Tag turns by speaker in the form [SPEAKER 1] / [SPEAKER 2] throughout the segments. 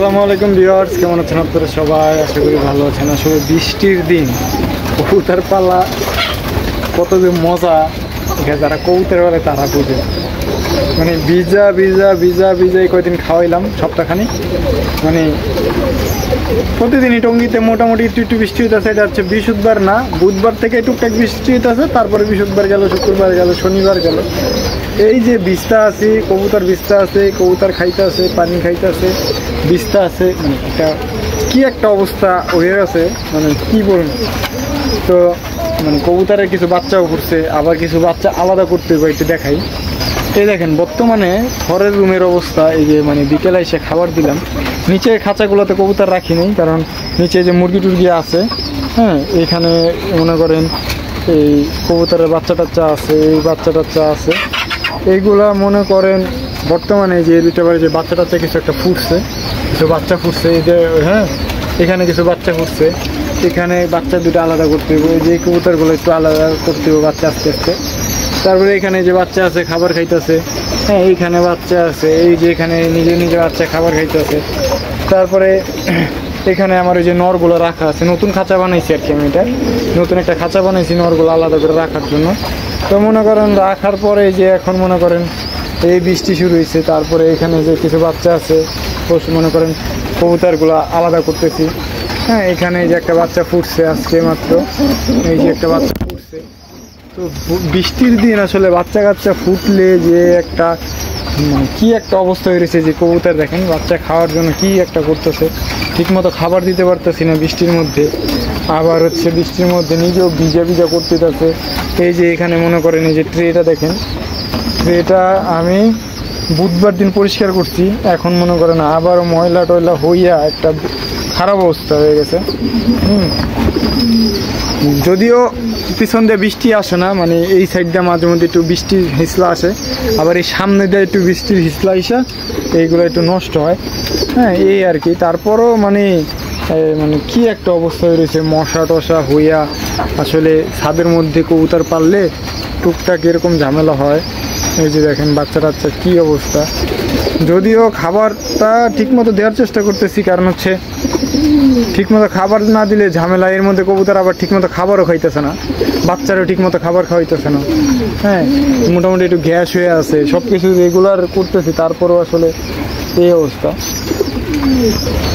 [SPEAKER 1] আসসালামু আলাইকুম ভিউয়ার্স, কেমন আছেন আপনারা সবাই? আশা করি ভালো আছেন। আসলে বৃষ্টির দিন কবুতর পালা কত যে মজা, যারা কবুতর বলে তারা বুঝে। মানে ভিজা ভিজা ভিজা ভিজা এই কয়দিন খাওয়াইলাম সপ্তাহখানি। মানে প্রতিদিনই টঙ্গিতে মোটামুটি একটু একটু বৃষ্টি হইতেছে। এটা হচ্ছে বৃহস্পতিবার না, বুধবার থেকে টুকটাক বৃষ্টি হইতেছে, তারপরে বৃহস্পতিবার গেল, শুক্রবার গেল, শনিবার গেল। এই যে বিস্তা আছে, কবুতর বিস্তা আছে, কবুতর খাইতে আছে, পানি খাইতে আছে, বিস্তা আছে। মানে একটা কি একটা অবস্থা হয়ে গেছে, মানে কি বলবো। তো মানে কবুতরের কিছু বাচ্চাও করছে, আবার কিছু বাচ্চা আলাদা করতে হবে, একটু দেখাই। এই দেখেন বর্তমানে ঘরের রুমের অবস্থা। এই যে মানে বিকেলে এসে খাবার দিলাম, নিচে খাঁচাগুলোতে কবুতর রাখি নেই, কারণ নিচে যে মুরগি টুরগি আছে, হ্যাঁ, এখানে মনে করেন এই কবুতরের বাচ্চা টাচ্চা আছে, এই বাচ্চা টাচ্চা আছে। এইগুলা মনে করেন বর্তমানে যে দিতে পারে যে বাচ্চা টাচ্চা কিছু একটা ফুটছে, কিছু বাচ্চা ফুটছে, এই যে হ্যাঁ এখানে কিছু বাচ্চা ফুটছে, এখানে বাচ্চা দুটো আলাদা করতে হবে, যে কবুতরগুলো একটু আলাদা করতে হবে বাচ্চা আস্তে আস্তে। তারপরে এখানে যে বাচ্চা আছে খাবার খাইতেছে, হ্যাঁ এইখানে বাচ্চা আছে, এই যে এখানে নিজে নিজে বাচ্চা খাবার খাইতেছে। তারপরে এখানে আমার ওই যে নরগুলো রাখা আছে, নতুন খাঁচা বানাইছি আর কি। আমি এটা নতুন একটা খাঁচা বানাইছি নরগুলো আলাদা করে রাখার জন্য। তো মনে করেন রাখার পরে যে এখন মনে করেন এই বৃষ্টি শুরু হয়েছে, তারপরে এখানে যে কিছু বাচ্চা আছে মনে করেন কবুতরগুলো আলাদা করতেছি। হ্যাঁ এখানে যে একটা বাচ্চা ফুটছে আজকে মাত্র, এই যে একটা বাচ্চা ফুটছে। তো বৃষ্টির দিন আসলে বাচ্চা কাচ্চা ফুটলে যে একটা কি একটা অবস্থা হয়েছে, যে কবুতর দেখেন বাচ্চা খাওয়ার জন্য কি একটা করতেছে, ঠিকমতো খাবার দিতে পারতেছি না বৃষ্টির মধ্যে। আবার হচ্ছে বৃষ্টির মধ্যে নিজেও ভিজা ভিজা করতে যাচ্ছে। এই যে এখানে মনে করেন এই যে ট্রেটা দেখেন, ট্রেটা আমি বুধবার দিন পরিষ্কার করছি, এখন মনে করেন আবারও ময়লা টয়লা হইয়া একটা খারাপ অবস্থা হয়ে গেছে। যদিও পিছন দিয়ে বৃষ্টি আসে না, মানে এই সাইড দিয়ে মাঝে মধ্যে একটু বৃষ্টির হিসলা আসে, আবার এই সামনে দিয়ে একটু বৃষ্টির হিসলা আসা, এইগুলো একটু নষ্ট হয়। হ্যাঁ এই আর কি। তারপরও মানে কি একটা অবস্থা হয়ে রয়েছে, মশা টশা হইয়া। আসলে ছাদের মধ্যে কবুতর পাললে টুকটাক এরকম ঝামেলা হয়। এই যে দেখেন বাচ্চা টাচ্চা কী অবস্থা। যদিও খাবারটা ঠিকমতো দেওয়ার চেষ্টা করতেছি, কারণ হচ্ছে ঠিকমতো খাবার না দিলে ঝামেলা। এর মধ্যে কবুতর আবার ঠিকমতো খাবারও খাইতেছে না, বাচ্চারও ঠিকমতো খাবার খাওয়াইতেছে না। হ্যাঁ মোটামুটি একটু গ্যাস হয়ে আছে, সব কিছু রেগুলার করতেছি, তারপরেও আসলে এই অবস্থা।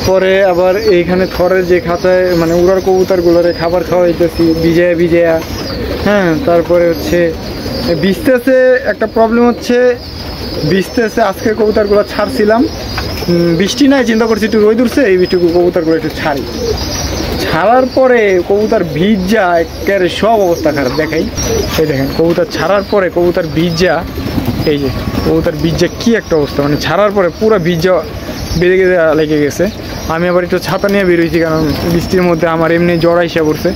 [SPEAKER 1] পরে আবার এইখানে থরের যে খাঁচায় মানে উড়ার কবুতরগুলোরে খাবার খাওয়াইতেছি ভিজায়া ভিজায়া। হ্যাঁ তারপরে হচ্ছে ভিজতেছে, একটা প্রবলেম হচ্ছে ভিজতেছে। আজকে কবুতরগুলো ছাড়ছিলাম, বৃষ্টি নাই, চিন্তা করছি একটু রোদ উঠছে, এই বৃষ্টি কবুতরগুলো একটু ছাড়ি। ছাড়ার পরে কবুতর ভিজা একেবারে সব অবস্থা খারাপ। দেখাই, এই দেখেন কবুতর ছাড়ার পরে কবুতর ভিজা, এই যে কবুতর ভিজা কি একটা অবস্থা, মানে ছাড়ার পরে পুরো ভিজা বেড়ে লেগে গেছে। আমি আবার একটু ছাতা নিয়ে বেরোইছি, কারণ বৃষ্টির মধ্যে আমার এমনি জ্বর আইসা পড়ছে,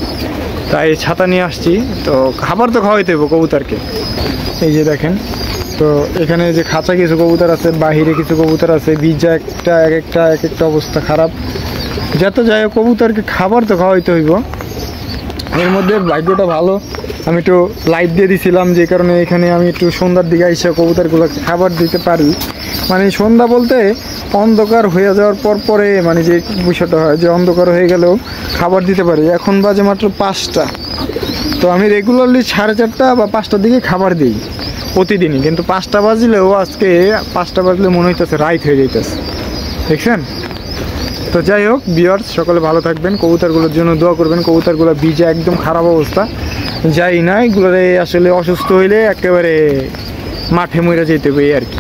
[SPEAKER 1] তাই ছাতা নিয়ে আসছি। তো খাবার তো খাওয়াইতে হবে কবুতরকে। এই যে দেখেন, তো এখানে যে খাঁচা কিছু কবুতর আছে, বাহিরে কিছু কবুতর আছে, ভিজা একটা এক একটা অবস্থা খারাপ। যত যাই হোক কবুতরকে খাবার তো খাওয়াইতে হইব। এর মধ্যে ভাগ্যটা ভালো, আমি একটু লাইট দিয়ে দিছিলাম, যে কারণে এখানে আমি একটু সন্ধ্যার দিকে এসে কবুতরগুলোকে খাবার দিতে পারি। মানে সন্ধ্যা বলতে অন্ধকার হয়ে যাওয়ার পরে মানে যে বিষয়টা হয়, যে অন্ধকার হয়ে গেলেও খাবার দিতে পারি। এখন বাজে মাত্র 5টা, তো আমি রেগুলারলি 4:30 বা 5টার দিকে খাবার দিই প্রতিদিনই, কিন্তু 5টা বাজলেও আজকে 5টা বাজলে মনে হইতেছে রাইত হয়ে যাইতেছে, দেখছেন। তো যাই হোক ভিউয়ার্স, সকলে ভালো থাকবেন, কবুতরগুলোর জন্য দোয়া করবেন। কবুতরগুলো ভিজা একদম খারাপ অবস্থা, যাই না এগুলো আসলে অসুস্থ হইলে একেবারে মাঠে মরে যেতে হবে আর কি।